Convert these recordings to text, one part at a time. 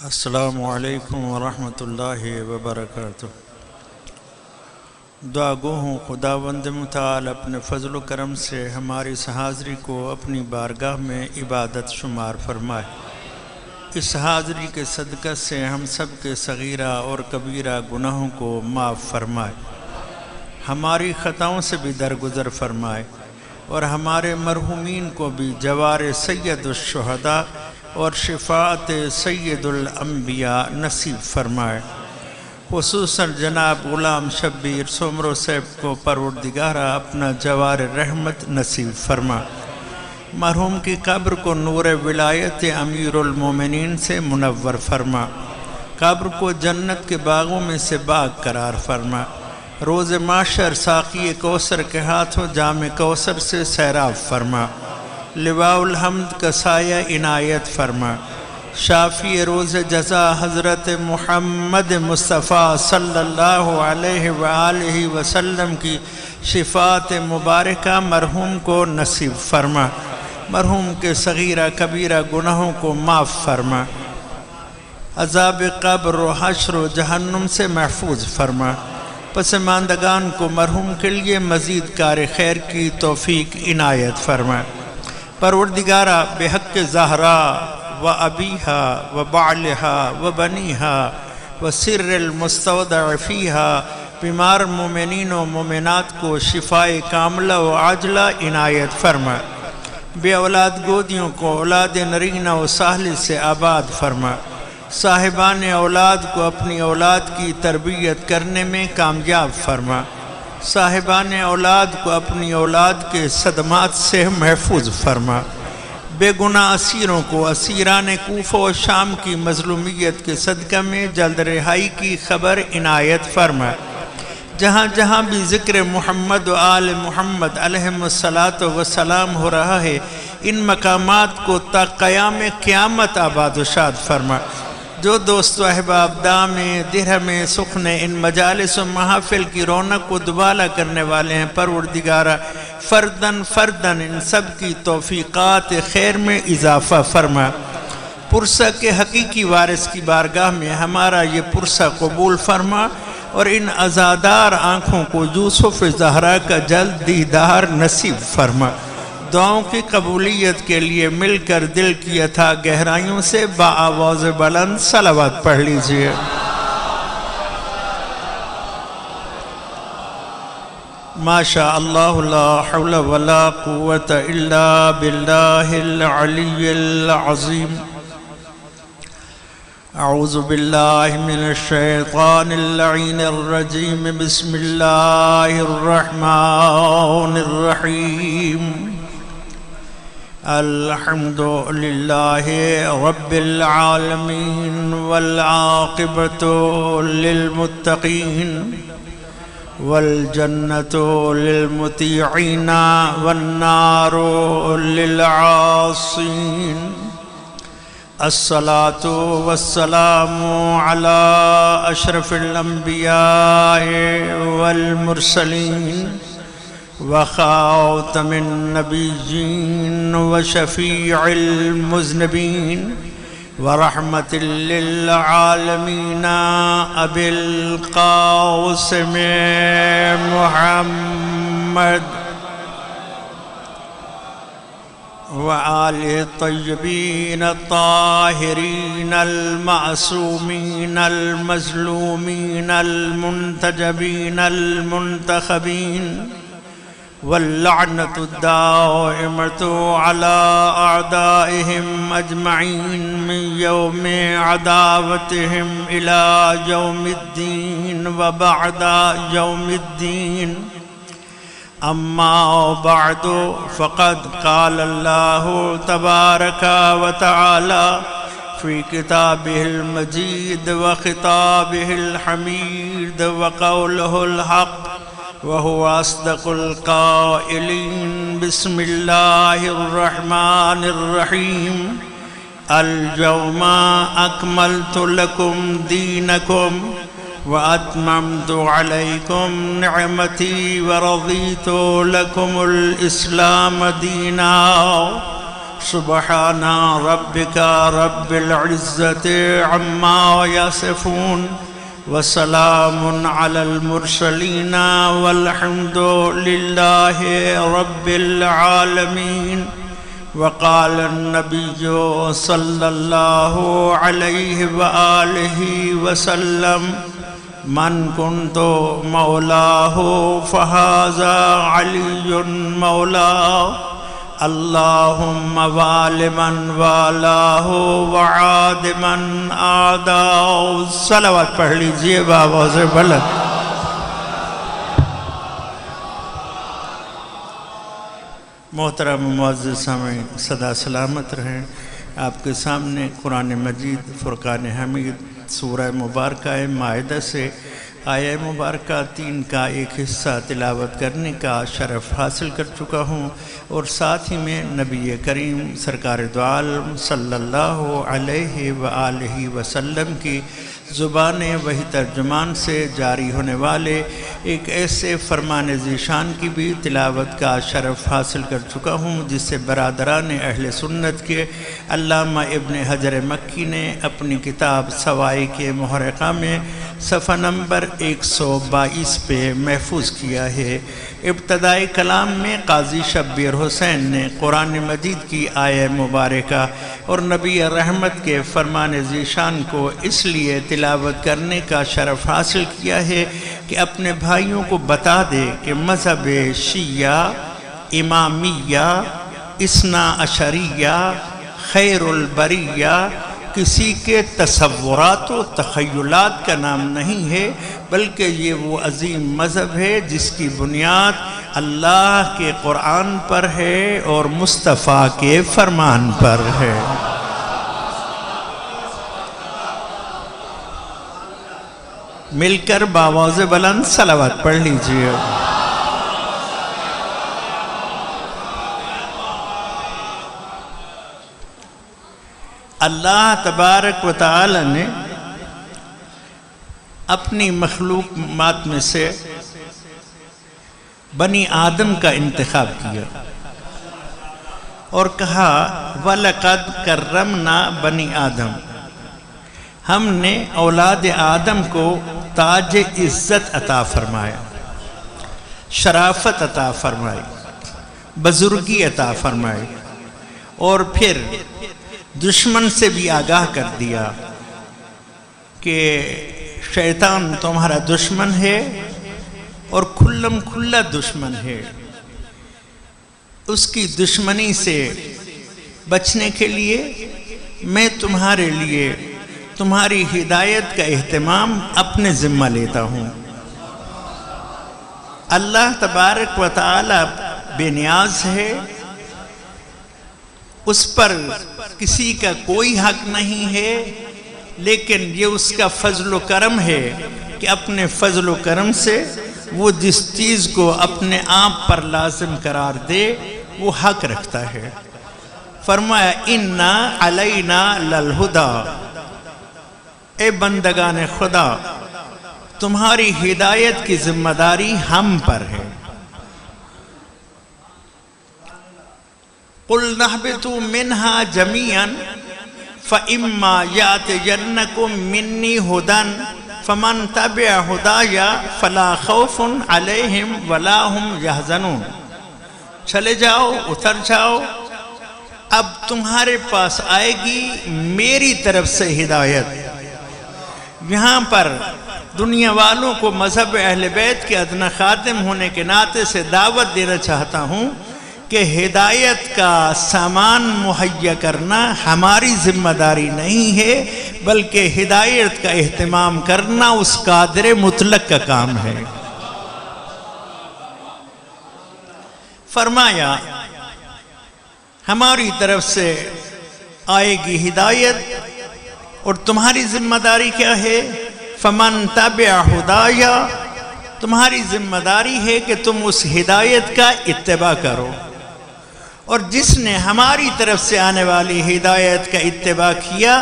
السلام علیکم ورحمۃ اللہ وبرکاتہ۔ دعا گو ہوں خداوند متعال اپنے فضل و کرم سے ہماری اس حاضری کو اپنی بارگاہ میں عبادت شمار فرمائے۔ اس حاضری کے صدقہ سے ہم سب کے صغیرہ اور کبیرہ گناہوں کو معاف فرمائے، ہماری خطاؤں سے بھی درگزر فرمائے، اور ہمارے مرحومین کو بھی جوار سید الشہداء اور شفاعت سید الانبیاء نصیب فرمائے۔ خصوصاً جناب غلام شبیر سومرو صاحب کو پروردگارہ اپنا جوار رحمت نصیب فرما۔ مرحوم کی قبر کو نور ولایت امیر المومنین سے منور فرما، قبر کو جنت کے باغوں میں سے باغ قرار فرما، روز معاشر ساقی کوثر کے ہاتھوں جام کوثر سے سیراب فرما، لواء الحمد کا سایہ عنایت فرما، شافی روز جزا حضرت محمد مصطفیٰ صلی اللہ علیہ وآلہ وسلم کی شفاعت مبارکہ مرحوم کو نصیب فرما، مرحوم کے صغیرہ کبیرہ گناہوں کو معاف فرما، عذاب قبر و حشر و جہنم سے محفوظ فرما، پسماندگان کو مرحوم کے لیے مزید کار خیر کی توفیق عنایت فرما۔ پروردگارہ بحق زہرا و ابیہا و بعلہا و بنیہا و سر المستودع فیہا بیمار مومنین و مومنات کو شفاء کاملہ و عاجلہ عنایت فرما، بے اولاد گودیوں کو اولاد نرینہ و ساحل سے آباد فرما، صاحبان اولاد کو اپنی اولاد کی تربیت کرنے میں کامیاب فرما، صاحبان اولاد کو اپنی اولاد کے صدمات سے محفوظ فرما، بے گناہ اسیروں کو اسیران کوفہ و شام کی مظلومیت کے صدقہ میں جلد رہائی کی خبر عنایت فرما، جہاں جہاں بھی ذکر محمد و آل محمد علیہم السلام ہو رہا ہے، ان مقامات کو تا قیام قیامت آباد و شاد فرما۔ جو دوست و احباب دام درہم سخن ان مجالس و محافل کی رونق کو دوبالا کرنے والے ہیں، پروردگارہ فردن فردن ان سب کی توفیقات خیر میں اضافہ فرما۔ پرسہ کے حقیقی وارث کی بارگاہ میں ہمارا یہ پرسہ قبول فرما، اور ان عزادار آنکھوں کو یوسف زہرا کا جلد دیدار نصیب فرما۔ دعاؤں کی قبولیت کے لیے مل کر دل کی اتھا گہرائیوں سے بآواز بلند صلوات پڑھ لیجئے۔ ما شاء اللہ لا حول ولا قوة الا باللہ العلی العظیم۔ اعوذ باللہ من الشیطان اللعین الرجیم، بسم اللہ الرحمن الرحیم۔ الحمد للہ رب العالمین، والعاقبۃ للمتقین، والجنۃ للمطیعین، والنار للعاصین۔ الصلاة والسلام علی اشرف الانبیاء والمرسلین، وخاتم النبیین وشفیع المذنبین، ورحمت للعالمین ابی القاسم محمد وآل الطیبین الطاہرین المعصومین المظلومین المنتجبین المنتخبین، واللعنة الدائمة على أعدائهم أجمعين من يوم عداوتهم إلى يوم الدين وبعد يوم الدين. أما بعد، فقد قال الله تبارك وتعالى في كتابه المجيد وخطابه الحميد وقوله الحق، وهو أصدق القائلين، بسم الله الرحمن الرحيم، اليوم أكملت لكم دينكم وأتممت عليكم نعمتي ورضيت لكم الإسلام دينا، سبحان ربك رب العزة عما يصفون وسلام على المرسلين والحمد لله رب العالمين. وقال النبي صلى الله عليه وآله وسلم من كنت مولاه فهذا علي مولاه اللهم وال من والاه وعاد من عاداه. صلوات پڑھ لیجئے بابا سے بلند. محترم معزز سامعین صدا سلامت رہیں. آپ کے سامنے قرآن مجید فرقان حمید سورہ مبارکہ مائدہ سے آیہ مبارکہ 3 کا ایک حصہ تلاوت کرنے کا شرف حاصل کر چکا ہوں، اور ساتھ ہی میں نبی کریم سرکار دو عالم صلی اللہ علیہ وآلہ وسلم کی زبان وحی ترجمان سے جاری ہونے والے ایک ایسے فرمان ذیشان کی بھی تلاوت کا شرف حاصل کر چکا ہوں جس سے برادران اہل سنت کے علامہ ابن حجر مکی نے اپنی کتاب سوائق محرقہ میں صفحہ نمبر 122 پہ محفوظ کیا ہے. ابتدائی کلام میں قاضی شبیر حسین نے قرآن مجید کی آیہ مبارکہ اور نبی رحمت کے فرمان ذیشان کو اس لیے تلاوت کرنے کا شرف حاصل کیا ہے کہ اپنے بھائیوں کو بتا دے کہ مذہب شیعہ، امامیہ، اثنا عشریہ، خیر البریہ کسی کے تصورات و تخیلات کا نام نہیں ہے، بلکہ یہ وہ عظیم مذہب ہے جس کی بنیاد اللہ کے قرآن پر ہے اور مصطفیٰ کے فرمان پر ہے. مل کر باواز بلند صلوات پڑھ لیجئے. اللہ تبارک و تعالی نے اپنی مخلوقات میں سے بنی آدم کا انتخاب کیا اور کہا وَلَقَدْ كَرَّمْنَا بَنِي آدم. ہم نے اولاد آدم کو تاج عزت عطا فرمایا، شرافت عطا فرمائی، بزرگی عطا فرمائی، اور پھر دشمن سے بھی آگاہ کر دیا کہ شیطان تمہارا دشمن ہے اور کھلم کھلا دشمن ہے. اس کی دشمنی سے بچنے کے لیے میں تمہارے لیے تمہاری ہدایت کا اہتمام اپنے ذمہ لیتا ہوں. اللہ تبارک و تعالی بے نیاز ہے، اس پر کسی کا کوئی حق نہیں ہے، لیکن یہ اس کا فضل و کرم ہے کہ اپنے فضل و کرم سے وہ جس چیز کو اپنے آپ پر لازم قرار دے وہ حق رکھتا ہے. فرمایا اِنَّا عَلَيْنَا لَلْهُدَى، اے بندگان خدا تمہاری ہدایت کی ذمہ داری ہم پر ہے. قُلْ نَحْبِتُوا مِنْهَا جَمِيعًا فَإِمَّا يَأْتِيَنَّكُمْ مِنِّي هُدًى فَمَنْ تَبِعَ هُدَايَ فَلَا خَوْفٌ عَلَيْهِمْ وَلَا هُمْ يَحْزَنُونَ. چلے جاؤ، اتر جاؤ، اب تمہارے پاس آئے گی میری طرف سے ہدایت. یہاں پر دنیا والوں کو مذہب اہل بیت کے ادنا خادم ہونے کے ناطے سے دعوت دینا چاہتا ہوں کہ ہدایت کا سامان مہیا کرنا ہماری ذمہ داری نہیں ہے، بلکہ ہدایت کا اہتمام کرنا اس قادر مطلق کا کام ہے. فرمایا ہماری طرف سے آئے گی ہدایت اور تمہاری ذمہ داری کیا ہے؟ فمن تبع ہدایا، تمہاری ذمہ داری ہے کہ تم اس ہدایت کا اتباع کرو. اور جس نے ہماری طرف سے آنے والی ہدایت کا اتباع کیا،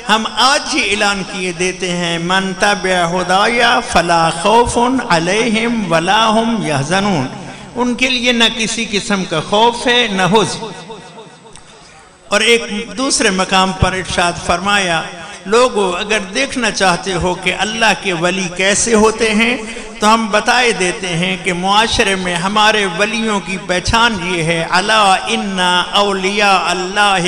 ہم آج ہی اعلان کیے دیتے ہیں من تبع ہدایا فلا خوف علیہم ولا ہم یحزنون. ان کے لیے نہ کسی قسم کا خوف ہے نہ حزن. اور ایک دوسرے مقام پر ارشاد فرمایا لوگو اگر دیکھنا چاہتے ہو کہ اللہ کے ولی کیسے ہوتے ہیں تو ہم بتائے دیتے ہیں کہ معاشرے میں ہمارے ولیوں کی پہچان یہ ہے الا ان اولیاء اللہ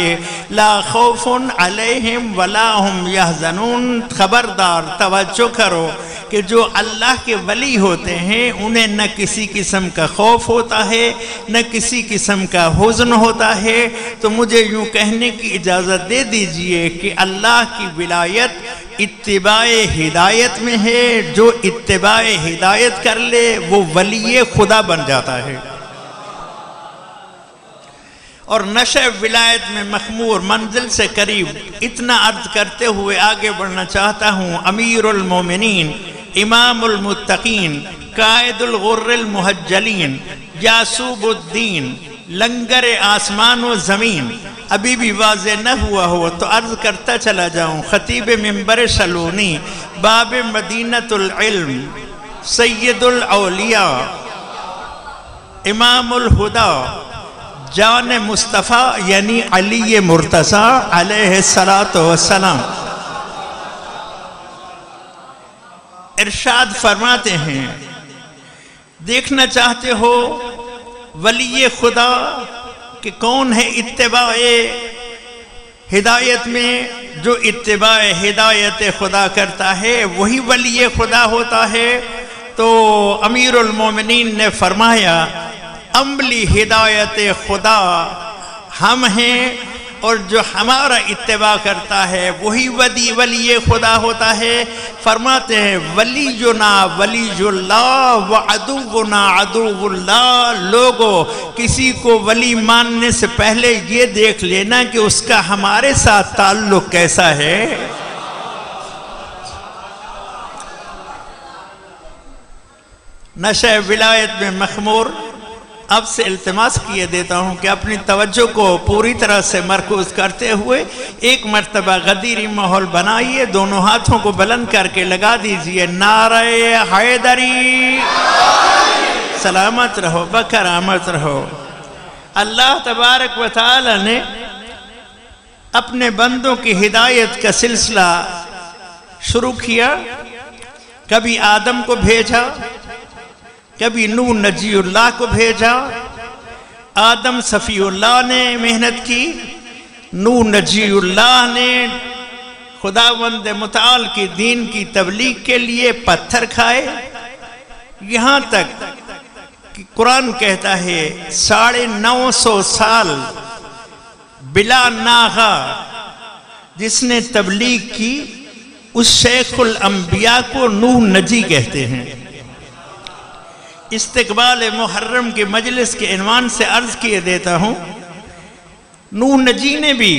لا خوف علیہم ولا هم یحزنون، خبردار توجہ کرو کہ جو اللہ کے ولی ہوتے ہیں انہیں نہ کسی قسم کا خوف ہوتا ہے نہ کسی قسم کا حزن ہوتا ہے۔ تو مجھے یوں کہنے کی اجازت دے دیجئے کہ اللہ کی ولایت اتباع ہدایت میں ہے، جو اتباع ہدایت کر لے وہ ولی خدا بن جاتا ہے۔ اور نشہ ولایت میں مخمور منزل سے قریب اتنا عرض کرتے ہوئے آگے بڑھنا چاہتا ہوں، امیر المومنین، امام المتقین، قائد الغر المحجلین، یاسوب الدین، لنگر آسمان و زمین، ابھی بھی واضح نہ ہوا ہو تو عرض کرتا چلا جاؤں، خطیب منبر سلونی، باب مدینۃ العلم، سید الاولیاء، امام الہدا، جان مصطفیٰ یعنی علی مرتضیٰ علیہ السلام، ارشاد فرماتے ہیں دیکھنا چاہتے ہو ولی خدا کہ کون ہے اتباع ہدایت میں، جو اتباع ہدایت خدا کرتا ہے وہی ولی خدا ہوتا ہے۔ تو امیر المومنین نے فرمایا عملی ہدایت خدا ہم ہیں، اور جو ہمارا اتباع کرتا ہے وہی ولی خدا ہوتا ہے۔ فرماتے ہیں ولینا ولی اللہ وعدونا عدو اللہ، لوگوں کسی کو ولی ماننے سے پہلے یہ دیکھ لینا کہ اس کا ہمارے ساتھ تعلق کیسا ہے۔ نشہ ولایت میں مخمور اب سے التماس کیے دیتا ہوں کہ اپنی توجہ کو پوری طرح سے مرکوز کرتے ہوئے ایک مرتبہ غدیری ماحول بنائیے، دونوں ہاتھوں کو بلند کر کے لگا دیجئے نعرہ حیدری، سلامت رہو بکرامت رہو۔ اللہ تبارک و تعالی نے اپنے بندوں کی ہدایت کا سلسلہ شروع کیا، کبھی آدم کو بھیجا، کبھی نوح نجی اللہ کو بھیجا، آدم صفی اللہ نے محنت کی، نوح نجی اللہ نے خداوند متعال کی دین کی تبلیغ کے لیے پتھر کھائے، یہاں تک کہ قرآن کہتا ہے 950 سال بلا ناغہ جس نے تبلیغ کی اس شیخ الانبیاء کو نوح نجی کہتے ہیں۔ استقبال محرم کے مجلس کے عنوان سے عرض کیے دیتا ہوں، نوح نجی نے بھی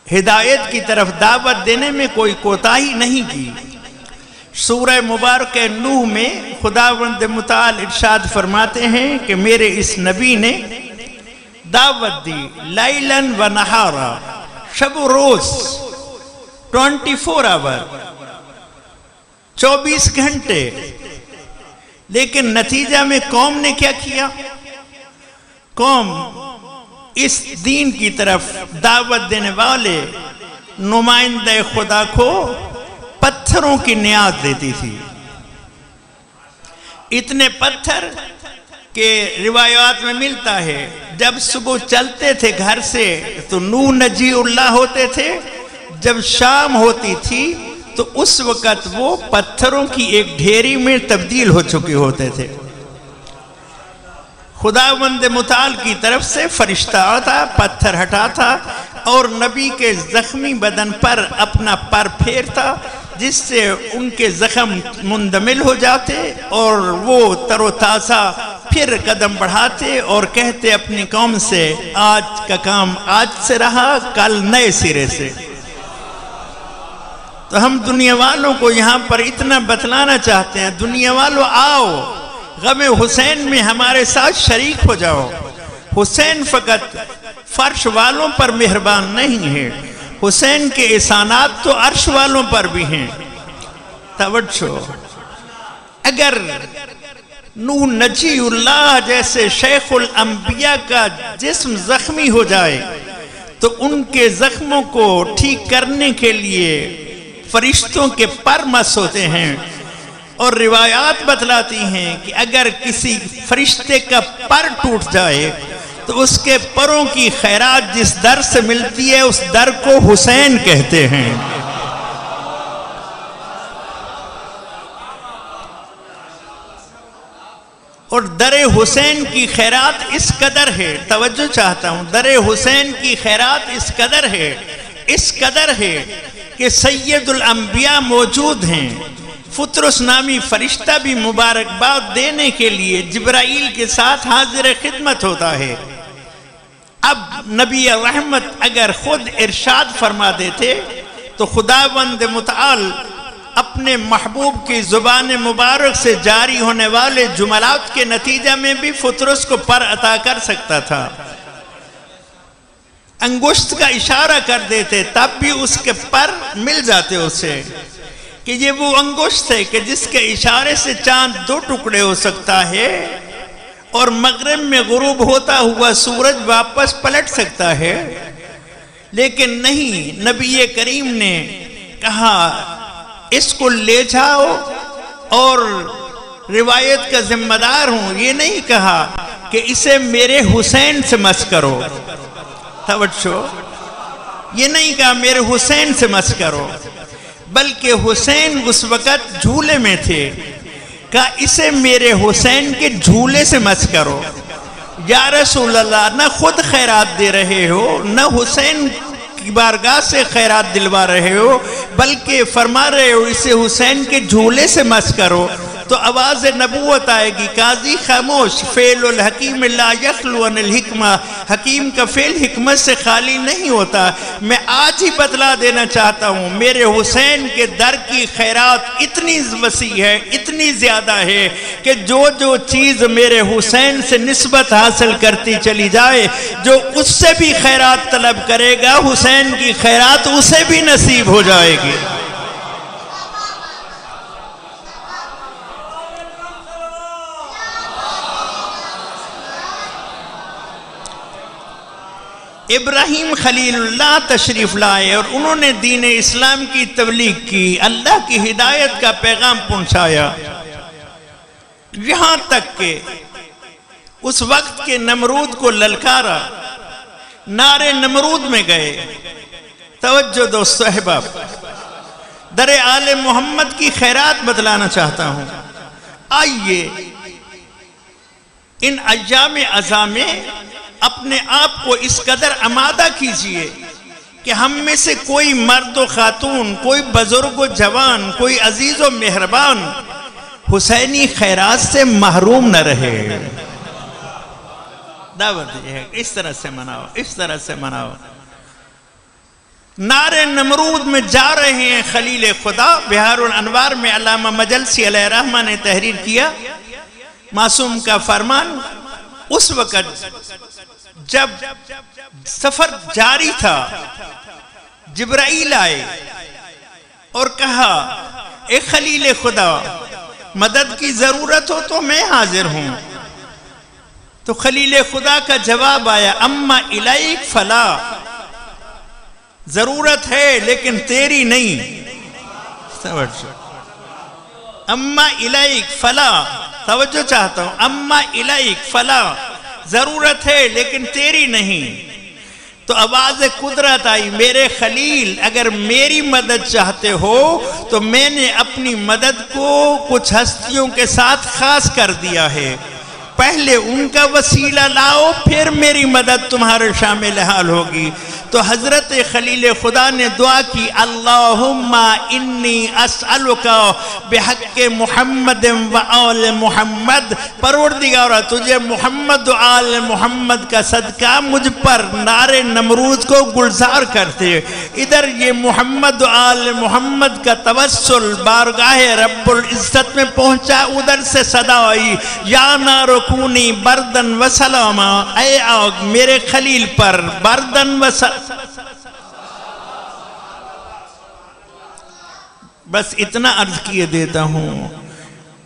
ہدایت کی طرف دعوت دینے میں کوئی کوتاہی نہیں کی۔ سورہ مبارک نوح میں خداوند متعال ارشاد فرماتے ہیں کہ میرے اس نبی نے دعوت دی لیلاً و نہارا، شب و روز، 24 آور، 24 گھنٹے، لیکن نتیجہ میں قوم نے کیا کیا؟ قوم اس دین کی طرف دعوت دینے والے نمائندہ خدا کو پتھروں کی نیاز دیتی تھی، اتنے پتھر کہ روایات میں ملتا ہے جب صبح چلتے تھے گھر سے تو نوح نجی اللہ ہوتے تھے، جب شام ہوتی تھی تو اس وقت وہ پتھروں کی ایک ڈھیری میں تبدیل ہو چکے ہوتے تھے۔ خداوند متعال کی طرف سے فرشتہ آتا، پتھر ہٹاتا اور نبی کے زخمی بدن پر اپنا پر پھیرتا، جس سے ان کے زخم مندمل ہو جاتے اور وہ تر و تازہ پھر قدم بڑھاتے اور کہتے اپنی قوم سے آج کا کام آج سے رہا، کل نئے سرے سے۔ تو ہم دنیا والوں کو یہاں پر اتنا بتلانا چاہتے ہیں، دنیا والوں آؤ غم حسین میں ہمارے ساتھ شریک ہو جاؤ۔ حسین فقط فرش والوں پر مہربان نہیں ہے، حسین کے احسانات تو عرش والوں پر بھی ہیں۔ توجہ، اگر نوح نجی اللہ جیسے شیخ الانبیاء کا جسم زخمی ہو جائے تو ان کے زخموں کو ٹھیک کرنے کے لیے فرشتوں کے پر مس ہوتے ہیں، اور روایات بتلاتی ہیں کہ اگر کسی فرشتے کا پر ٹوٹ جائے تو اس کے پروں کی خیرات جس در سے ملتی ہے اس در کو حسین کہتے ہیں۔ اور در حسین کی خیرات اس قدر ہے، توجہ چاہتا ہوں، در حسین کی خیرات اس قدر ہے کہ سید الانبیاء موجود ہیں۔ فطرس نامی فرشتہ بھی مبارکباد دینے کے لیے جبرائیل کے ساتھ حاضر خدمت ہوتا ہے۔ اب نبی رحمت اگر خود ارشاد فرما دیتے تو خداوند متعال اپنے محبوب کی زبان مبارک سے جاری ہونے والے جملات کے نتیجہ میں بھی فطرس کو پر عطا کر سکتا تھا۔ انگشت کا اشارہ کر دیتے تب بھی اس کے پر مل جاتے اسے، کہ یہ وہ انگشت ہے کہ جس کے اشارے سے چاند 2 ٹکڑے ہو سکتا ہے اور مغرب میں غروب ہوتا ہوا سورج واپس پلٹ سکتا ہے، لیکن نہیں، نبی کریم نے کہا اس کو لے جاؤ اور روایت کا ذمہ دار ہوں، یہ نہیں کہا کہ اسے میرے حسین سے مس کرو، توجہ، یہ نہیں کہا میرے حسین سے مس کرو، بلکہ حسین اس وقت جھولے میں تھے، کہا اسے میرے حسین کے جھولے سے مس کرو۔ یا رسول اللہ، نہ خود خیرات دے رہے ہو، نہ حسین کی بارگاہ سے خیرات دلوا رہے ہو، بلکہ فرما رہے ہو اسے حسین کے جھولے سے مس کرو، تو آواز نبوت آئے گی، قاضی خاموش، فعل الحکیم لا یخلو عن الحکمہ، حکیم کا فعل حکمت سے خالی نہیں ہوتا۔ میں آج ہی بتلا دینا چاہتا ہوں، میرے حسین کے در کی خیرات اتنی وسیع ہے، اتنی زیادہ ہے کہ جو چیز میرے حسین سے نسبت حاصل کرتی چلی جائے، جو اس سے بھی خیرات طلب کرے گا، حسین کی خیرات اسے بھی نصیب ہو جائے گی۔ ابراہیم خلیل اللہ تشریف لائے اور انہوں نے دین اسلام کی تبلیغ کی، اللہ کی ہدایت کا پیغام پہنچایا، یہاں تک کہ اس وقت کے نمرود کو للکارا، نعرے نمرود میں گئے۔ توجہ دوستو احباب، در آل محمد کی خیرات بتلانا چاہتا ہوں۔ آئیے ان ایام عزا میں اپنے آپ کو اس قدر آمادہ کیجئے کہ ہم میں سے کوئی مرد و خاتون، کوئی بزرگ و جوان، کوئی عزیز و مہربان حسینی خیرات سے محروم نہ رہے۔ دعوت یہ ہے اس طرح سے مناؤ، اس طرح سے مناؤ۔ نعرے نمرود میں جا رہے ہیں خلیل خدا، بہار الانوار میں علامہ مجلسی علیہ الرحمہ نے تحریر کیا، معصوم کا فرمان۔ اس وقت جب سفر جاری تھا، جبرائیل آئے اور کہا اے خلیل خدا، مدد کی ضرورت ہو تو میں حاضر ہوں۔ تو خلیل خدا کا جواب آیا، اما الیک فلا، ضرورت ہے لیکن تیری نہیں۔ اما الیک فلا، توجہ چاہتا ہوں، اما الیک فلا، ضرورت ہے لیکن تیری نہیں۔ تو آواز قدرت آئی، میرے خلیل اگر میری مدد چاہتے ہو تو میں نے اپنی مدد کو کچھ ہستیوں کے ساتھ خاص کر دیا ہے، پہلے ان کا وسیلہ لاؤ پھر میری مدد تمہارے شامل حال ہوگی۔ تو حضرت خلیل خدا نے دعا کی، اللہم انی اسألک بحق محمد و آل محمد، پروردگارہ تجھے محمد و آل محمد کا صدقہ مجھ پر نار نمرود کو گلزار کرتے۔ ادھر یہ محمد و آل محمد کا توسل بارگاہ رب العزت میں پہنچا، ادھر سے صدا آئی، یا نار کونی بردن و سلاما، اے آگ میرے خلیل پر بردن و سلاما۔ بس اتنا عرض کیے دیتا ہوں،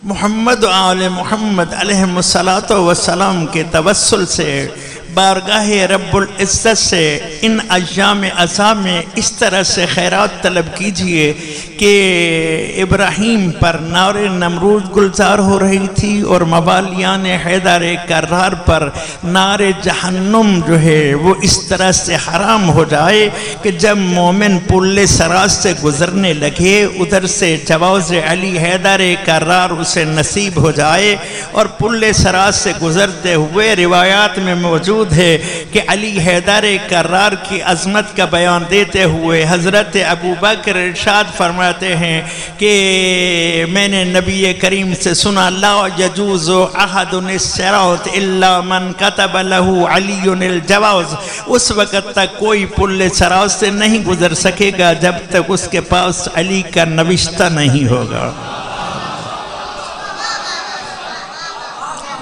محمد و آل محمد علیہم السلام کے توسل سے بارگاہ رب العزت سے ان ایام عزا میں اس طرح سے خیرات طلب کیجئے کہ ابراہیم پر نار نمرود گلزار ہو رہی تھی اور موالیان حیدر کرار پر نار جہنم جو ہے وہ اس طرح سے حرام ہو جائے کہ جب مومن پل سراج سے گزرنے لگے ادھر سے جواز علی حیدر کرار اسے نصیب ہو جائے اور پل سراج سے گزرتے ہوئے روایات میں موجود ہے کہ علی حیدر کرار کی عظمت کا بیان دیتے ہوئے حضرت ابو بکر ارشاد فرماتے ہیں کہ میں نے نبی کریم سے سنا لا یجوز احد الصراط الا من كتب له علی الجواز، اس وقت تک کوئی پل سراج سے نہیں گزر سکے گا جب تک اس کے پاس علی کا نوشتہ نہیں ہوگا۔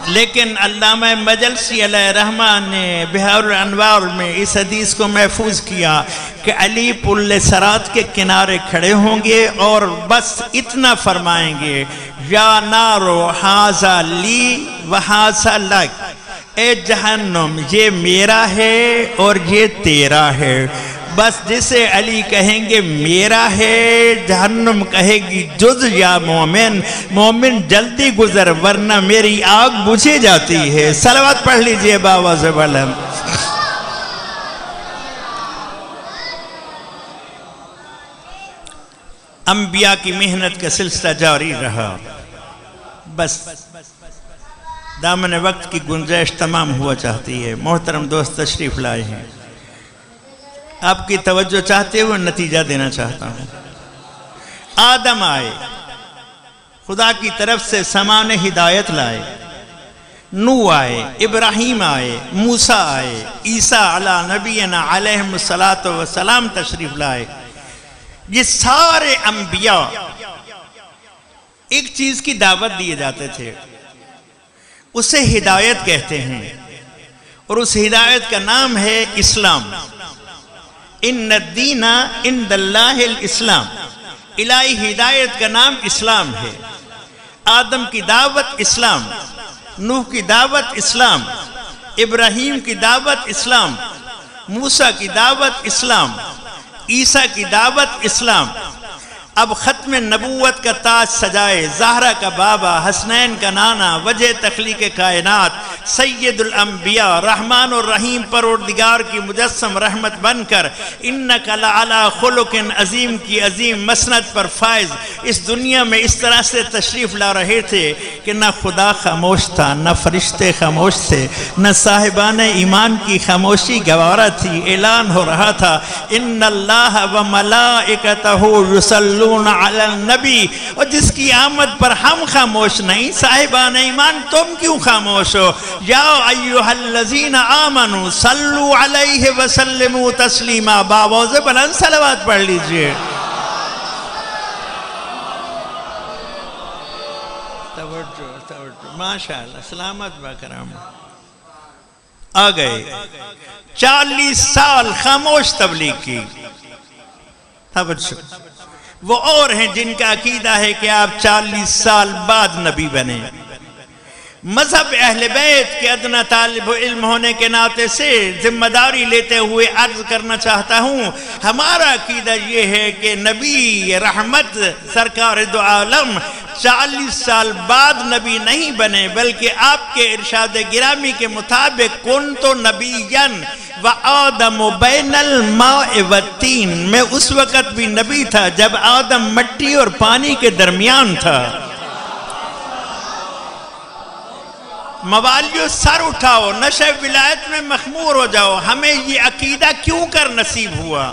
لیکن علامہ مجلسی علیہ الرحمہ نے بحار الانوار میں اس حدیث کو محفوظ کیا کہ علی پل صراط کے کنارے کھڑے ہوں گے اور بس اتنا فرمائیں گے یا نارو ھذا لی وھذا لک، اے جہنم یہ میرا ہے اور یہ تیرا ہے۔ بس جسے علی کہیں گے میرا ہے، جہنم کہے گی جز یا مومن، مومن جلدی گزر ورنہ میری آگ بجھے جاتی ہے۔ صلوات پڑھ لیجئے باواز بلند۔ انبیاء کی محنت کا سلسلہ جاری رہا، بس دامن وقت کی گنجائش تمام ہوا چاہتی ہے۔ محترم دوست تشریف لائے ہیں، آپ کی توجہ چاہتے ہوئے نتیجہ دینا چاہتا ہوں۔ آدم آئے، خدا کی طرف سے سامان ہدایت لائے، نوح آئے، ابراہیم آئے، موسیٰ آئے، عیسیٰ علی نبینا علیہم السلام تشریف لائے۔ یہ سارے انبیاء ایک چیز کی دعوت دیے جاتے تھے، اسے ہدایت کہتے ہیں، اور اس ہدایت کا نام ہے اسلام۔ ان الدین عند اللہ الاسلام، الہی ہدایت کا نام اسلام ہے۔ آدم کی دعوت اسلام، نوح کی دعوت اسلام، ابراہیم کی دعوت اسلام، موسیٰ کی دعوت اسلام، عیسیٰ کی دعوت اسلام۔ اب ختم نبوت کا تاج سجائے، زہرہ کا بابا، حسنین کا نانا، وجہ تخلیق کائنات، سید الانبیاء، رحمان الرحیم پروردگار کی مجسم رحمت بن کر انک لعلی خلق عظیم کی عظیم مسند پر فائز اس دنیا میں اس طرح سے تشریف لا رہے تھے کہ نہ خدا خاموش تھا، نہ فرشتے خاموش تھے، نہ صاحبان ایمان کی خاموشی گوارا تھی۔ اعلان ہو رہا تھا ان اللہ و ملائکتہ یصلون علی النبی، اور جس کی آمد پر ہم خاموش نہیں، صاحبان ایمان تم کیوں خاموش ہو؟ یا ایہا الذین آمنوا صلو علیہ وسلموا تسلیما، باواز بلند صلوات پڑھ لیجئے۔ توجہ ماشاءاللہ، سلامت باکرام آ گئے۔ 40 سال خاموش تبلیغ کی۔ توجہ، وہ اور ہیں جن کا عقیدہ ہے کہ آپ 40 سال بعد نبی بنے۔ مذہب اہل بیت کے ادنا طالب علم ہونے کے ناطے سے ذمہ داری لیتے ہوئے عرض کرنا چاہتا ہوں، ہمارا عقیدہ یہ ہے کہ نبی رحمت سرکار دو عالم 40 سال بعد نبی نہیں بنے، بلکہ آپ کے ارشاد گرامی کے مطابق کنت نبیًا وآدم بین الماء والتین، میں اس وقت بھی نبی تھا جب آدم مٹی اور پانی کے درمیان تھا۔ موالیو سر اٹھاؤ، نشہ ولایت میں مخمور ہو جاؤ، ہمیں یہ عقیدہ کیوں کر نصیب ہوا؟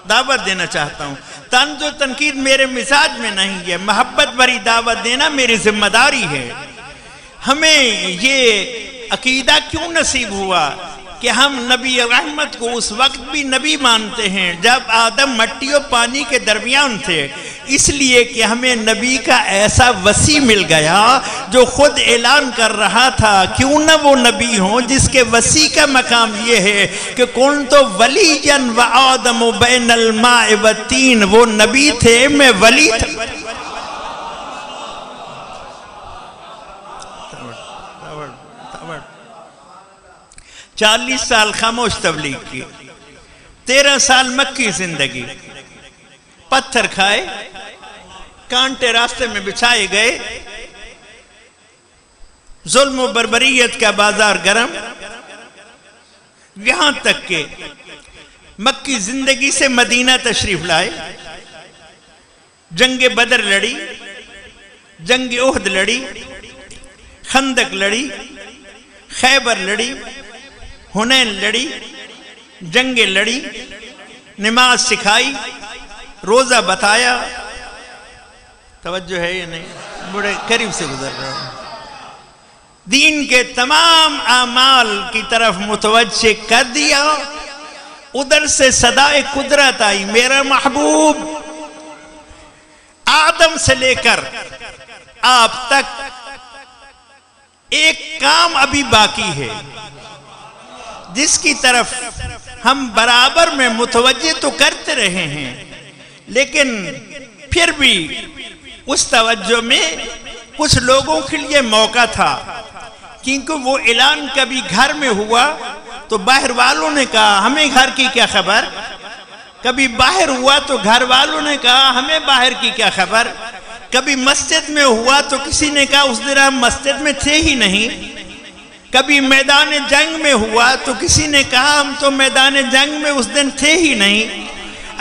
دعوت دینا چاہتا ہوں، طنز و تنقید میرے مزاج میں نہیں ہے، محبت بھری دعوت دینا میری ذمہ داری ہے۔ ہمیں یہ عقیدہ کیوں نصیب ہوا کہ ہم نبی رحمت کو اس وقت بھی نبی مانتے ہیں جب آدم مٹی و پانی کے درمیان تھے، اس لیے کہ ہمیں نبی کا ایسا وسیع مل گیا جو خود اعلان کر رہا تھا کیوں نہ وہ نبی ہوں جس کے وسیع کا مقام یہ ہے کہ کنت ولیًا وآدم بین الماء والتین، وہ نبی تھے میں ولی تھا۔ 40 سال خاموش تبلیغ کی، 13 سال مکی زندگی، پتھر کھائے، کانٹے راستے میں بچھائے گئے، ظلم و بربریت کا بازار گرم، یہاں تک کہ مکی زندگی سے مدینہ تشریف لائے، جنگ بدر لڑی، جنگ احد لڑی، خندق لڑی، خیبر لڑی، حنین لڑی، جنگ لڑی، نماز سکھائی، روزہ بتایا. توجہ ہے یا نہیں؟ بڑے قریب سے گزر رہا ہوں. دین کے تمام اعمال کی طرف متوجہ کر دیا. ادھر سے صدائے قدرت آئی، میرا محبوب آدم سے لے کر آپ تک ایک کام ابھی باقی ہے جس کی طرف ہم برابر میں متوجہ تو کرتے رہے ہیں، لیکن پھر بھی اس توجہ میں کچھ لوگوں کے لیے موقع تھا، کیونکہ وہ اعلان کبھی گھر میں ہوا تو باہر والوں نے کہا ہمیں گھر کی کیا خبر، کبھی باہر ہوا تو گھر والوں نے کہا ہمیں باہر کی کیا خبر، کبھی مسجد میں ہوا تو کسی نے کہا اس دن ہم مسجد میں تھے ہی نہیں، کبھی میدان جنگ میں ہوا تو کسی نے کہا ہم تو میدان جنگ میں اس دن تھے ہی نہیں،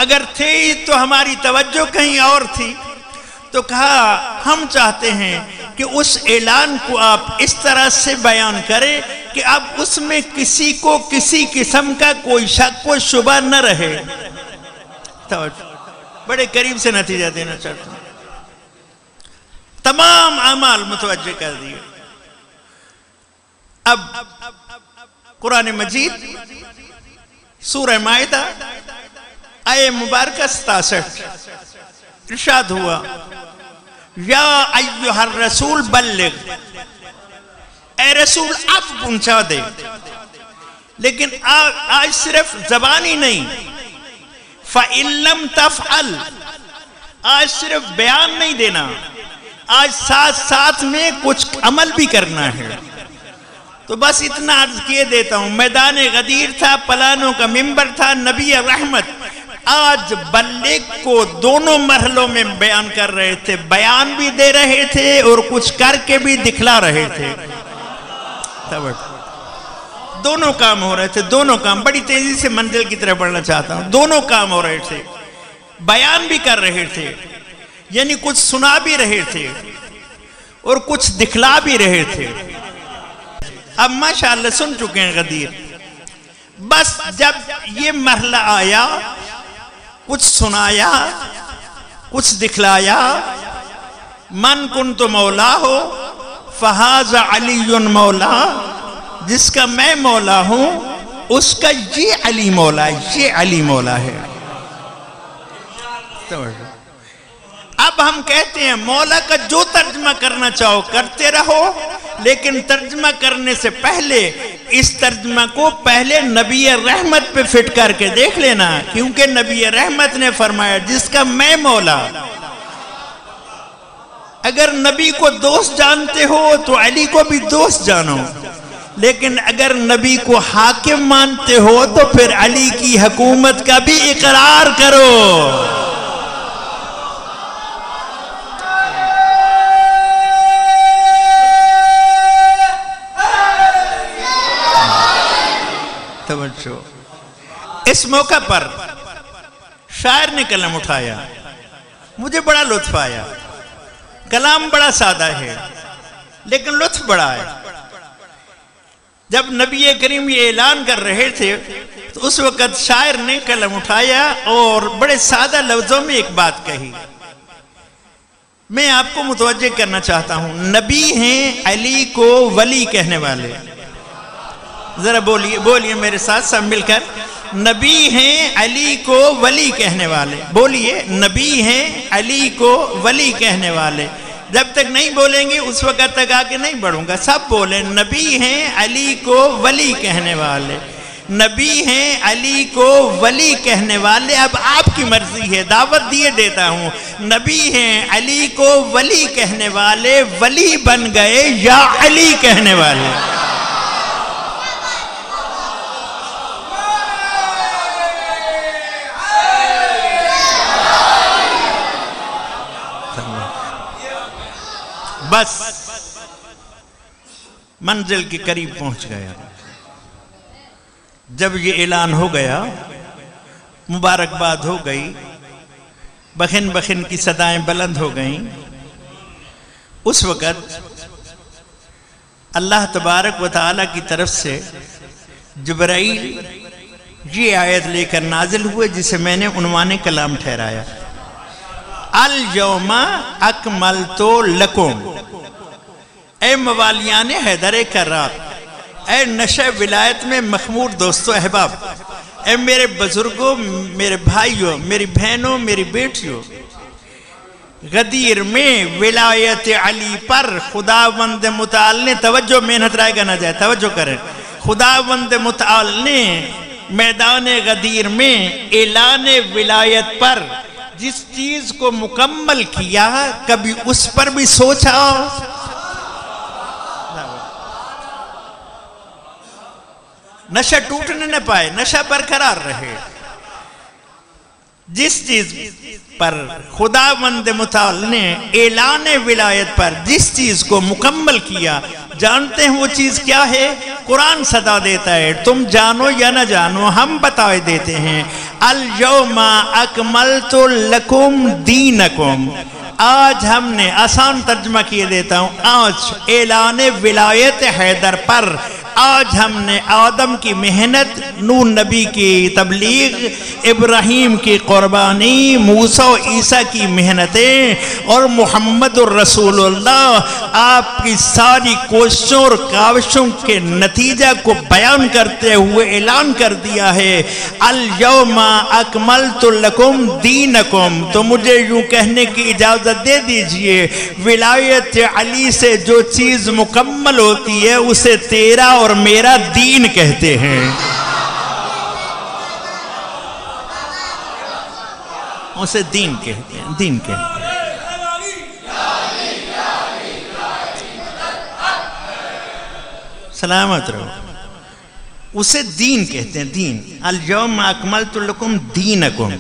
اگر تھے ہی تو ہماری توجہ کہیں اور تھی. تو کہا ہم چاہتے ہیں کہ اس اعلان کو آپ اس طرح سے بیان کریں کہ اب اس میں کسی کو کسی قسم کا کوئی شک کوئی شبہ نہ رہے. بڑے قریب سے نتیجہ دینا چاہتا ہوں. تمام اعمال متوجہ کر دیے. اب قرآن مجید سورہ مائدہ آیہ مبارکہ 67 ارشاد ہوا یا ایہا الرسول بلغ، اے رسول اب پہنچا دے. لیکن آج صرف زبانی نہیں، فَإِن لَمْ تَفْعَلْ، آج صرف بیان نہیں دینا، آج ساتھ ساتھ میں کچھ عمل بھی کرنا ہے. تو بس اتنا عرض کیے دیتا ہوں. میدان غدیر تھا، پلانوں کا منبر تھا، نبی رحمت آج بلغ کو دونوں مرحلوں میں بیان کر رہے تھے، بیان بھی دے رہے تھے اور کچھ کر کے بھی دکھلا رہے تھے. دونوں کام ہو رہے تھے، دونوں کام. بڑی تیزی سے منزل کی طرف بڑھنا چاہتا ہوں. دونوں کام ہو رہے تھے، بیان بھی کر رہے تھے، یعنی کچھ سنا بھی رہے تھے اور کچھ دکھلا بھی رہے تھے. اب ماشاءاللہ سن چکے ہیں غدیر. بس جب یہ مرحلہ آیا، کچھ سنایا، کچھ دکھلایا. من کنت مولا ہو فہذا علی مولا، جس کا میں مولا ہوں اس کا یہ علی مولا ہے، یہ علی مولا ہے. اب ہم کہتے ہیں مولا کا جو ترجمہ کرنا چاہو کرتے رہو، لیکن ترجمہ کرنے سے پہلے اس ترجمہ کو پہلے نبی رحمت پہ فٹ کر کے دیکھ لینا، کیونکہ نبی رحمت نے فرمایا جس کا میں مولا. اگر نبی کو دوست جانتے ہو تو علی کو بھی دوست جانو، لیکن اگر نبی کو حاکم مانتے ہو تو پھر علی کی حکومت کا بھی اقرار کرو. توجہ. اس موقع پر شاعر نے کلم اٹھایا، مجھے بڑا لطف آیا. کلام بڑا سادہ ہے لیکن لطف بڑا ہے. جب نبی کریم یہ اعلان کر رہے تھے تو اس وقت شاعر نے کلم اٹھایا اور بڑے سادہ لفظوں میں ایک بات کہی. میں آپ کو متوجہ کرنا چاہتا ہوں. نبی ہیں علی کو ولی کہنے والے. ذرا بولیے میرے ساتھ سب مل کر. نبی ہیں علی کو ولی کہنے والے. بولیے نبی ہیں علی کو ولی کہنے والے. جب تک نہیں بولیں گے اس وقت تک آگے نہیں بڑھوں گا. سب بولیں نبی ہیں علی کو ولی کہنے والے. نبی ہیں علی کو ولی کہنے والے. اب آپ کی مرضی ہے، دعوت دیے دیتا ہوں. نبی ہیں علی کو ولی کہنے والے، ولی بن گئے یا علی کہنے والے. بس منزل کے قریب پہنچ گیا. جب یہ اعلان ہو گیا، مبارکباد ہو گئی، بخن بخن کی صدائیں بلند ہو گئیں، اس وقت اللہ تبارک و تعالیٰ کی طرف سے جبرائیل یہ آیت لے کر نازل ہوئے جسے میں نے عنوان کلام ٹھہرایا، الیوم اکملت لکم. اے موالیان حیدر کرار، اے نشہ ولایت میں مخمور دوستو احباب، اے میرے بزرگوں، میرے بھائیوں، میری بہنوں، میری بیٹیوں، غدیر میں ولایت علی پر خداوند متعال نے، توجہ محنت رائے گا نہ جائے، توجہ کریں، خداوند متعال نے میدان غدیر میں اعلان ولایت پر جس چیز کو مکمل کیا، کبھی اس پر بھی سوچا؟ نشہ ٹوٹنے نہ پائے، نشہ برقرار رہے. جس چیز پر خداوند متعال نے اعلان ولایت پر جس چیز کو مکمل کیا، جانتے ہیں وہ چیز کیا ہے؟ قرآن صدا دیتا ہے، تم جانو یا نہ جانو ہم بتائے دیتے ہیں، الیوم اکملت لکم دینکم. آج ہم نے آسان ترجمہ کیے دیتا ہوں، آج اعلان ولایت حیدر پر، آج ہم نے آدم کی محنت، نوح نبی کی تبلیغ، ابراہیم کی قربانی، موسیٰ و عیسیٰ کی محنتیں اور محمد الرسول اللہ آپ کی ساری کوششوں اور کاوشوں کے نتیجہ کو بیان کرتے ہوئے اعلان کر دیا ہے، الیوم اکملت لکم دینکم. تو مجھے یوں کہنے کی اجازت دے دیجئے، ولایت علی سے جو چیز مکمل ہوتی ہے اسے تیرا اور میرا دین کہتے ہیں. اسے دین کہتے ہیں، دین کہتے ہیں. سلامت رہو. اسے دین کہتے ہیں، دین. الیوم اکملت لکم دینکم.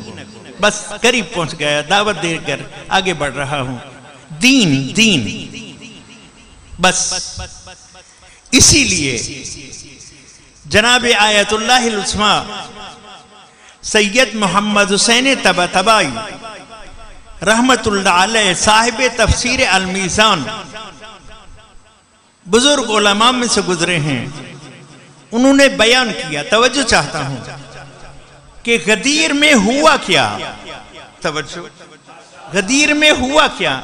بس قریب پہنچ گیا، دعوت دے کر آگے بڑھ رہا ہوں. دین دین بس. اسی لیے جناب آیت اللہ العظمیٰ سید محمد حسین طباطبائی رحمت اللہ علیہ، صاحب تفسیر المیزان، بزرگ علماء میں سے گزرے ہیں، انہوں نے بیان کیا. توجہ چاہتا ہوں کہ غدیر میں ہوا کیا. توجہ، غدیر میں ہوا کیا؟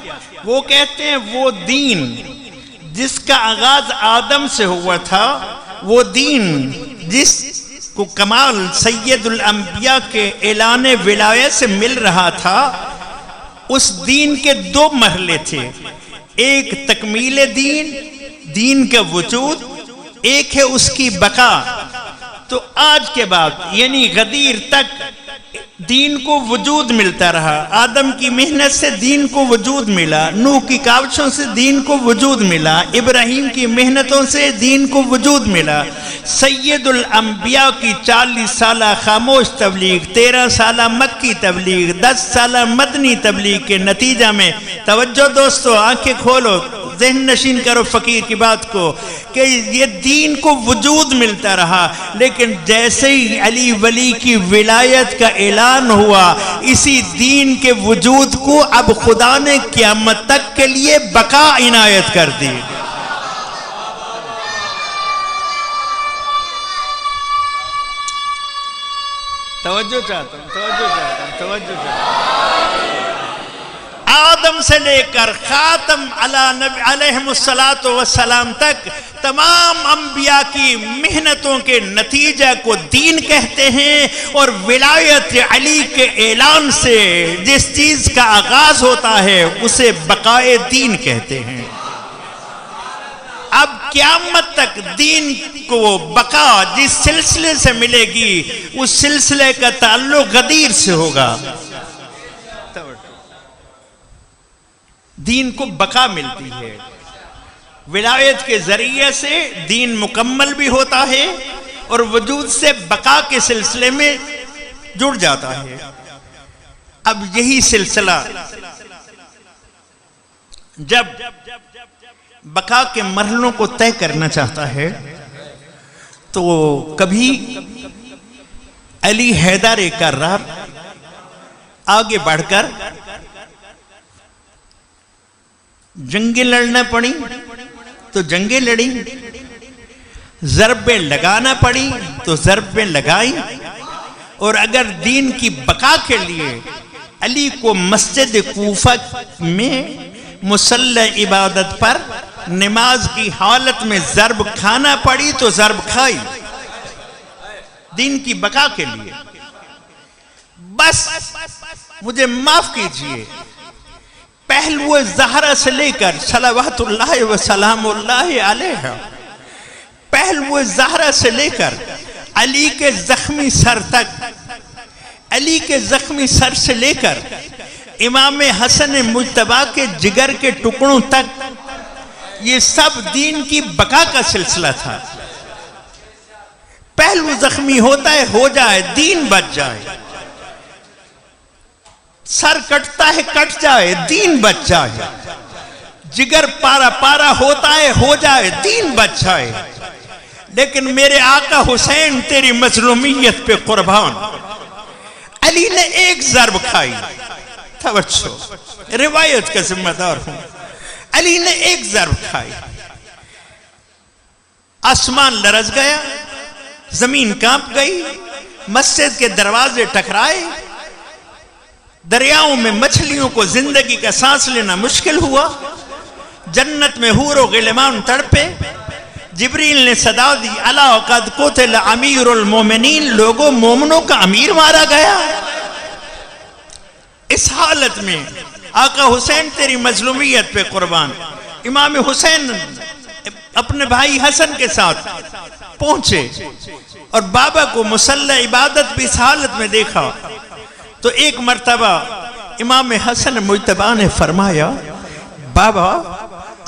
وہ کہتے ہیں وہ دین جس کا آغاز آدم سے ہوا تھا، وہ دین جس کو کمال سید الانبیاء کے اعلان ولایت سے مل رہا تھا، اس دین کے دو مرحلے تھے. ایک تکمیل دین، دین کا وجود، ایک ہے اس کی بقا. تو آج کے بعد یعنی غدیر تک دین کو وجود ملتا رہا. آدم کی محنت سے دین کو وجود ملا، نوح کی کاوشوں سے دین کو وجود ملا، ابراہیم کی محنتوں سے دین کو وجود ملا. سید الانبیاء کی 40 سالہ خاموش تبلیغ، 13 سالہ مکی تبلیغ، 10 سالہ مدنی تبلیغ کے نتیجہ میں، توجہ دوستو، آنکھیں کھولو، ذہن نشین کرو فقیر کی بات کو، کہ یہ دین کو وجود ملتا رہا. لیکن جیسے ہی علی ولی کی ولایت کا اعلان ہوا، اسی دین کے وجود کو اب خدا نے قیامت تک کے لیے بقا عنایت کر دی. توجہ چاہتا ہوں، توجہ چاہتا ہوں، توجہ چاہتا ہوں. آدم سے لے کر خاتم علیہم السلام تک تمام انبیاء کی محنتوں کے نتیجہ کو دین کہتے ہیں، اور ولایت علی کے اعلان سے جس چیز کا آغاز ہوتا ہے اسے بقائے دین کہتے ہیں. اب قیامت تک دین کو بقا جس سلسلے سے ملے گی، اس سلسلے کا تعلق غدیر سے ہوگا. دین کو بقا ملتی ہے، ولایت کے ذریعے سے دین مکمل بھی ہوتا ہے اور وجود سے بقا کے سلسلے میں جڑ جاتا ہے. اب یہی سلسلہ جب بقا کے مرحلوں کو طے کرنا چاہتا ہے تو کبھی علی حیدر کرار آگے بڑھ کر جنگیں لڑنا پڑی تو جنگیں لڑی، ضربیں لگانا پڑی تو ضربیں لگائی، اور اگر دین کی بقا کے لیے علی کو مسجد کوفہ میں مسلح عبادت پر نماز کی حالت میں ضرب کھانا پڑی تو ضرب کھائی دین کی بقا کے لیے۔ بس مجھے معاف کیجئے، پہلو زہرا سے لے کر صلوات اللہ وسلام اللہ علیہ، پہلو زہرا سے لے کر علی کے زخمی سر تک، علی کے زخمی سر سے لے کر امام حسن مجتبی کے جگر کے ٹکڑوں تک، یہ سب دین کی بقا کا سلسلہ تھا۔ پہلو زخمی ہوتا ہے ہو جائے، دین بچ جائے، سر کٹتا ہے کٹ جائے، دین بچ جائے، جگر پارا پارا ہوتا ہے ہو جائے، دین بچ جائے۔ لیکن میرے آقا حسین تیری مظلومیت پہ قربان، علی نے ایک ضرب کھائی، توجہ روایت کا ذمہ دار ہوں، علی نے ایک ضرب کھائی، آسمان لرز گیا، زمین کانپ گئی، مسجد کے دروازے ٹکرائے، دریاؤں میں مچھلیوں کو زندگی کا سانس لینا مشکل ہوا، جنت میں حور و غلمان تڑپے، جبریل نے صدا دی الا قد قتل امیر المومنین، لوگوں مومنوں کا امیر مارا گیا۔ اس حالت میں آقا حسین تیری مظلومیت پہ قربان، امام حسین اپنے بھائی حسن کے ساتھ پہنچے اور بابا کو مسلح عبادت بھی اس حالت میں دیکھا تو ایک مرتبہ امام حسن مجتبی نے فرمایا، بابا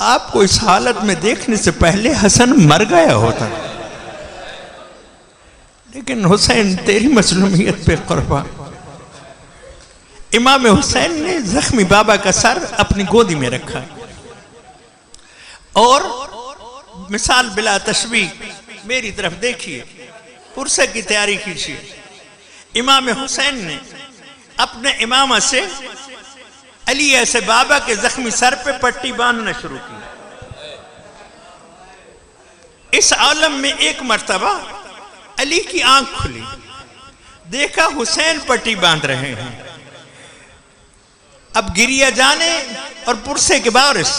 آپ کو اس حالت میں دیکھنے سے پہلے حسن مر گیا ہوتا، لیکن حسین تیری مظلومیت پہ قربان۔ امام حسین نے زخمی بابا کا سر اپنی گودی میں رکھا اور مثال بلا تشبیہ میری طرف دیکھیے، پرسے کی تیاری کیجیے۔ امام حسین نے اپنے امامہ سے علی ایسے بابا کے زخمی سر پہ پٹی باندھنا شروع کی۔ اس عالم میں ایک مرتبہ علی کی آنکھ کھلی، دیکھا حسین پٹی باندھ رہے ہیں، اب گریہ جانے اور پرسے کے باعث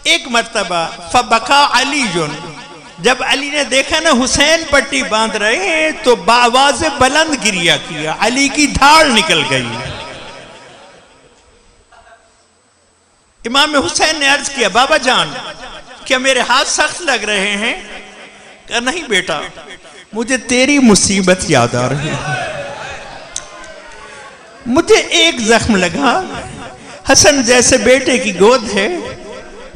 ایک مرتبہ فبکا علی جن، جب علی نے دیکھا نا حسین پٹی باندھ رہے ہیں تو بآواز بلند گریہ کیا، علی کی دھاڑ نکل گئی۔ امام حسین نے عرض کیا، بابا جان کیا میرے ہاتھ سخت لگ رہے ہیں؟ کہا نہیں بیٹا، مجھے تیری مصیبت یاد آ رہی ہے، مجھے ایک زخم لگا، حسن جیسے بیٹے کی گود ہے،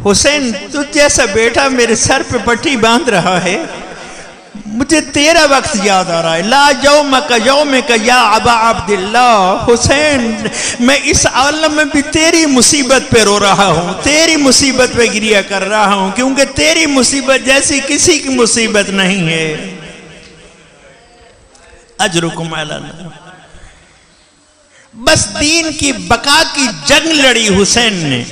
حسین تجھ جیسا بیٹا میرے سر پہ پٹی باندھ رہا ہے، مجھے تیرا وقت یاد آ رہا ہے، لا یومک یومک یا ابا عبداللہ، حسین میں اس عالم میں بھی تیری مصیبت پہ رو رہا ہوں، تیری مصیبت پہ گریہ کر رہا ہوں، کیونکہ تیری مصیبت جیسی کسی کی مصیبت نہیں ہے۔ اجرکم علی اللہ۔ بس دین کی بقا کی جنگ لڑی حسین نے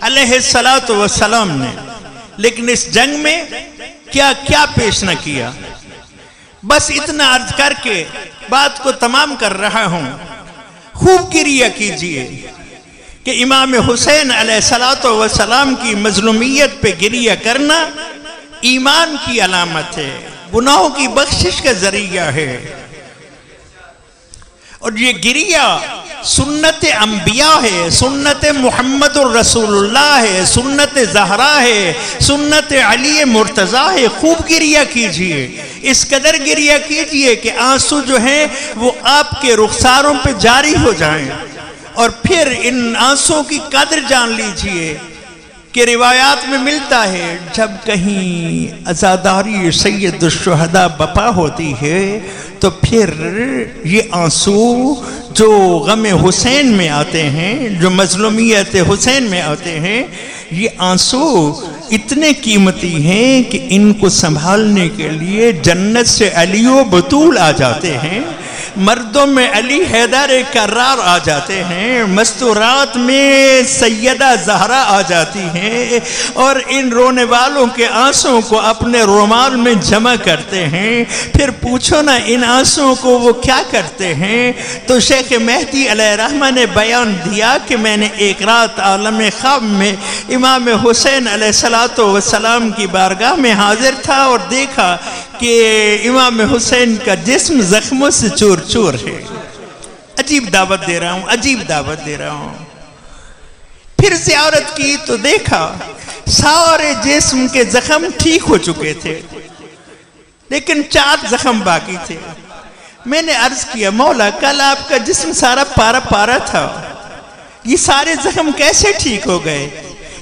علیہ السلام نے، لیکن اس جنگ میں کیا پیش نہ کیا۔ بس اتنا عرض کر کے بات کو تمام کر رہا ہوں، خوب گریہ کیجئے کہ امام حسین علیہ السلام کی مظلومیت پہ گریہ کرنا ایمان کی علامت ہے، گناہوں کی بخشش کا ذریعہ ہے، اور یہ گریہ سنت انبیاء ہے، سنت محمد الرسول اللہ ہے، سنت زہرا ہے، سنت علی مرتضیٰ ہے۔ خوب گریہ کیجئے، اس قدر گریہ کیجئے کہ آنسو جو ہیں وہ آپ کے رخساروں پہ جاری ہو جائیں، اور پھر ان آنسوں کی قدر جان لیجئے کہ کہ روایات میں ملتا ہے جب کہیں عزاداری سید الشہداء بپا ہوتی ہے تو پھر یہ آنسو جو غم حسین میں آتے ہیں، جو مظلومیت حسین میں آتے ہیں، یہ آنسو اتنے قیمتی ہیں کہ ان کو سنبھالنے کے لیے جنت سے علی و بطول آ جاتے ہیں، مردوں میں علی حیدر کرار آ جاتے ہیں، مستورات میں سیدہ زہرا آ جاتی ہیں، اور ان رونے والوں کے آنسوں کو اپنے رومال میں جمع کرتے ہیں۔ پھر پوچھو نا ان آنسوں کو وہ کیا کرتے ہیں؟ تو شیخ مہدی علیہ الرحمہ نے بیان دیا کہ میں نے ایک رات عالم خواب میں امام حسین علیہ السلام کی بارگاہ میں حاضر تھا اور دیکھا کہ امام حسین کا جسم زخموں سے چور چور ہے۔ عجیب دعوت دے رہا ہوں، عجیب دعوت دے رہا ہوں۔ پھر زیارت کی تو دیکھا سارے جسم کے زخم ٹھیک ہو چکے تھے، لیکن 4 زخم باقی تھے۔ میں نے عرض کیا مولا کل آپ کا جسم سارا پارا پارا تھا، یہ سارے زخم کیسے ٹھیک ہو گئے؟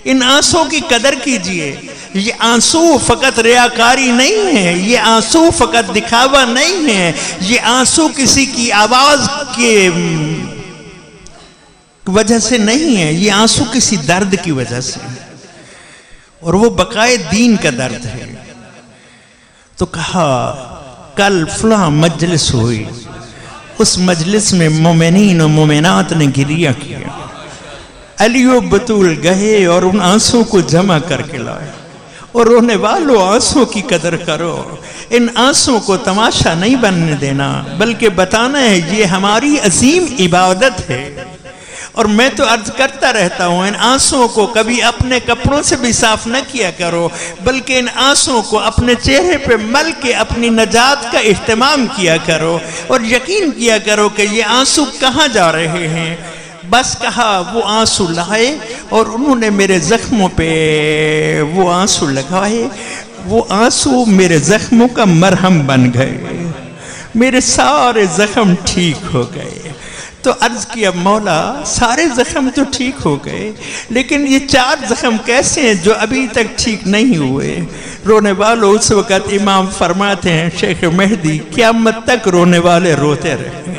ان آنسوں کی قدر کیجئے، یہ آنسو فقط ریاکاری نہیں ہے، یہ آنسو فقط دکھاوا نہیں ہے، یہ آنسو کسی کی آواز کی وجہ سے نہیں ہے، یہ آنسو کسی درد کی وجہ سے، اور وہ بقائے دین کا درد ہے۔ تو کہا کل فلاں مجلس ہوئی، اس مجلس میں مومنین و مومنات نے گریہ کیا، علی و بطول گئے اور ان آنسوں کو جمع کر کے لائے، اور رونے والوں آنسوں کی قدر کرو، ان آنسوں کو تماشا نہیں بننے دینا بلکہ بتانا ہے یہ ہماری عظیم عبادت ہے۔ اور میں تو عرض کرتا رہتا ہوں ان آنسوں کو کبھی اپنے کپڑوں سے بھی صاف نہ کیا کرو، بلکہ ان آنسوں کو اپنے چہرے پہ مل کے اپنی نجات کا اہتمام کیا کرو، اور یقین کیا کرو کہ یہ آنسو کہاں جا رہے ہیں۔ بس کہا وہ آنسو لائے اور انہوں نے میرے زخموں پہ وہ آنسو لگائے، وہ آنسو میرے زخموں کا مرہم بن گئے، میرے سارے زخم ٹھیک ہو گئے۔ تو عرض کیا مولا سارے زخم تو ٹھیک ہو گئے، لیکن یہ 4 زخم کیسے ہیں جو ابھی تک ٹھیک نہیں ہوئے؟ رونے والوں اس وقت امام فرماتے ہیں شیخ مہدی قیامت تک رونے والے روتے رہیں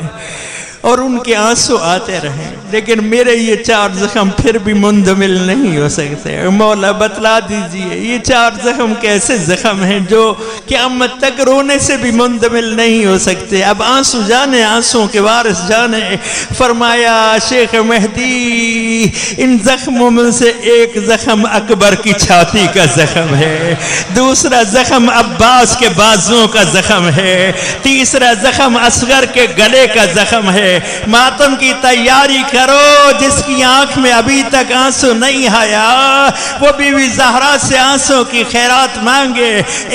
اور ان کے آنسو آتے رہیں، لیکن میرے یہ 4 زخم پھر بھی مندمل نہیں ہو سکتے۔ مولا بتلا دیجئے یہ 4 زخم کیسے زخم ہیں جو قیامت تک رونے سے بھی مندمل نہیں ہو سکتے؟ اب آنسو جانے، آنسوں کے وارث جانے۔ فرمایا شیخ مہدی ان زخموں میں سے ایک زخم اکبر کی چھاتی کا زخم ہے، دوسرا زخم عباس کے بازوں کا زخم ہے، تیسرا زخم اصغر کے گلے کا زخم ہے۔ ماتم کی تیاری کرو، جس کی آنکھ میں ابھی تک آنسو نہیں آیا وہ بی بی زہرا سے آنسوں کی خیرات مانگے۔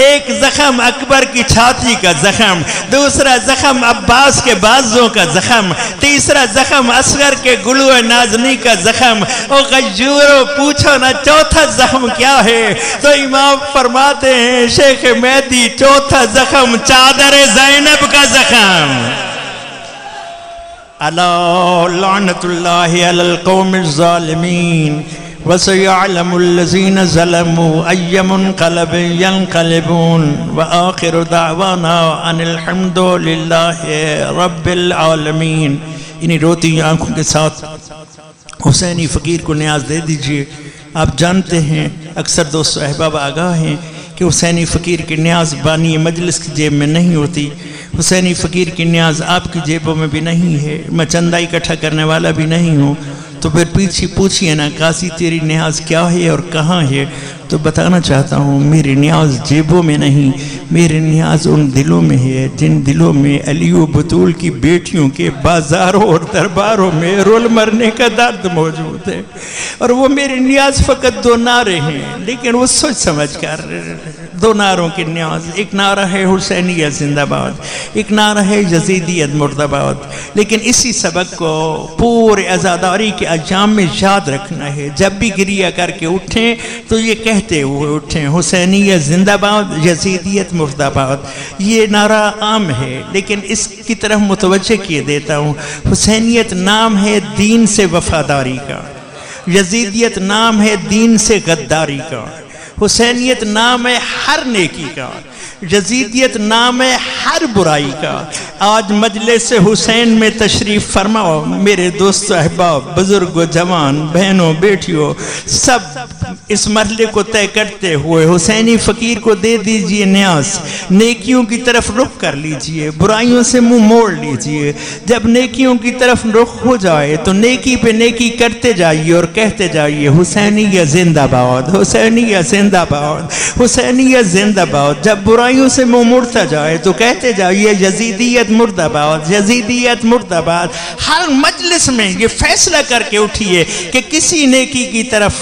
ایک زخم اکبر کی چھاتی کا زخم، دوسرا زخم عباس کے بازوں کا زخم، تیسرا زخم اصغر کے گلو نازنی کا زخم۔ او غیورو پوچھو نا چوتھا زخم کیا ہے؟ تو امام فرماتے ہیں شیخ مہدی چوتھا زخم چادر زینب کا زخم۔ الا لعنت اللہ علی القوم الظالمین وسيعلم الذين ظلموا أي منقلب ينقلبون وآخر دعوانا ان الحمد للہ رب العالمین۔ انہی روتی آنکھوں کے ساتھ حسینی فقیر کو نیاز دے دیجئے۔ آپ جانتے ہیں اکثر دوست احباب آگاہ ہیں کہ حسینی فقیر کی نیاز بانی مجلس کی جیب میں نہیں ہوتی، حسینی فقیر کی نیاز آپ کی جیبوں میں بھی نہیں ہے، میں چندہ اکٹھا کرنے والا بھی نہیں ہوں۔ تو پھر پیچھے پوچھئے نا قاضی تیری نیاز کیا ہے اور کہاں ہے؟ تو بتانا چاہتا ہوں میری نیاز جیبوں میں نہیں، میری نیاز ان دلوں میں ہے جن دلوں میں علی و بطول کی بیٹیوں کے بازاروں اور درباروں میں رول مرنے کا درد موجود ہے۔ اور وہ میری نیاز فقط 2 نعرے ہیں، لیکن وہ سوچ سمجھ کر 2 نعروں کی نیاز، ایک نعرہ ہے حسینیت زندہ باد، ایک نعرہ ہے یزیدیت مرد آباد۔ لیکن اسی سبق کو پورے عزاداری کے ایام میں یاد رکھنا ہے، جب بھی گریہ کر کے اٹھیں تو یہ کہتے ہوئے اٹھیں حسینیت زندہ باد، یزیدیت مرد آباد۔ یہ نعرہ عام ہے لیکن اس کی طرف متوجہ کیے دیتا ہوں، حسینیت نام ہے دین سے وفاداری کا، یزیدیت نام ہے دین سے غداری کا، حسینیت نام ہے ہر نیکی کا، یزیدیت نام ہے ہر برائی کا۔ آج مجلس حسین میں تشریف فرماؤ میرے دوست احباب، بزرگ و جوان، بہنوں بیٹیوں، سب اس مرحلے کو طے کرتے ہوئے حسینی فقیر کو دے دیجئے نیاز، نیکیوں کی طرف رخ کر لیجئے، برائیوں سے منہ موڑ لیجئے۔ جب نیکیوں کی طرف رخ ہو جائے تو نیکی پہ نیکی کرتے جائیے اور کہتے جائیے حسینیت زندہ باد، حسینیت زندہ باد، حسینیت زندہ باد۔ جب برائیوں سے منہ مڑتا جائے تو کہتے جائیے یزیدیت مرد آباد، یزیدیت مرد آباد۔ ہر مجلس میں یہ فیصلہ کر کے اٹھیے کہ کسی نیکی کی طرف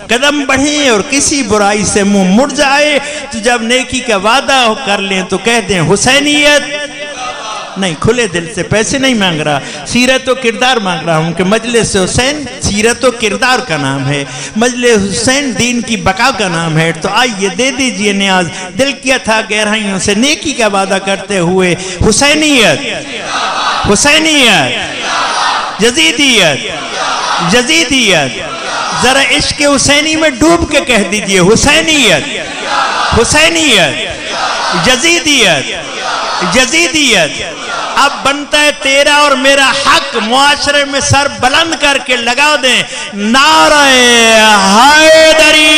قدم بڑھیں اور کسی برائی سے منہ مڑ جائے تو جب نیکی کا وعدہ کر لیں تو کہہ دیں حسینیت نہیں، کھلے دل سے، پیسے نہیں مانگ رہا، سیرت و کردار مانگ رہا ہوں کہ مجلس حسین سیرت و کردار کا نام ہے، مجلس حسین دین کی بقا کا نام ہے۔ تو آئیے دے دیجئے نیاز، دل کیا تھا گہرائیوں سے نیکی کا وعدہ کرتے ہوئے حسینیت، حسینیت، یزیدیت، یزیدیت۔ ذرا عشق حسینی میں ڈوب کے کہہ دیجئے حسینیت، حسینیت، یزیدیت، یزیدیت۔ اب بنتا ہے تیرا اور میرا حق معاشرے میں سر بلند کر کے لگا دیں نعرہ حیدری۔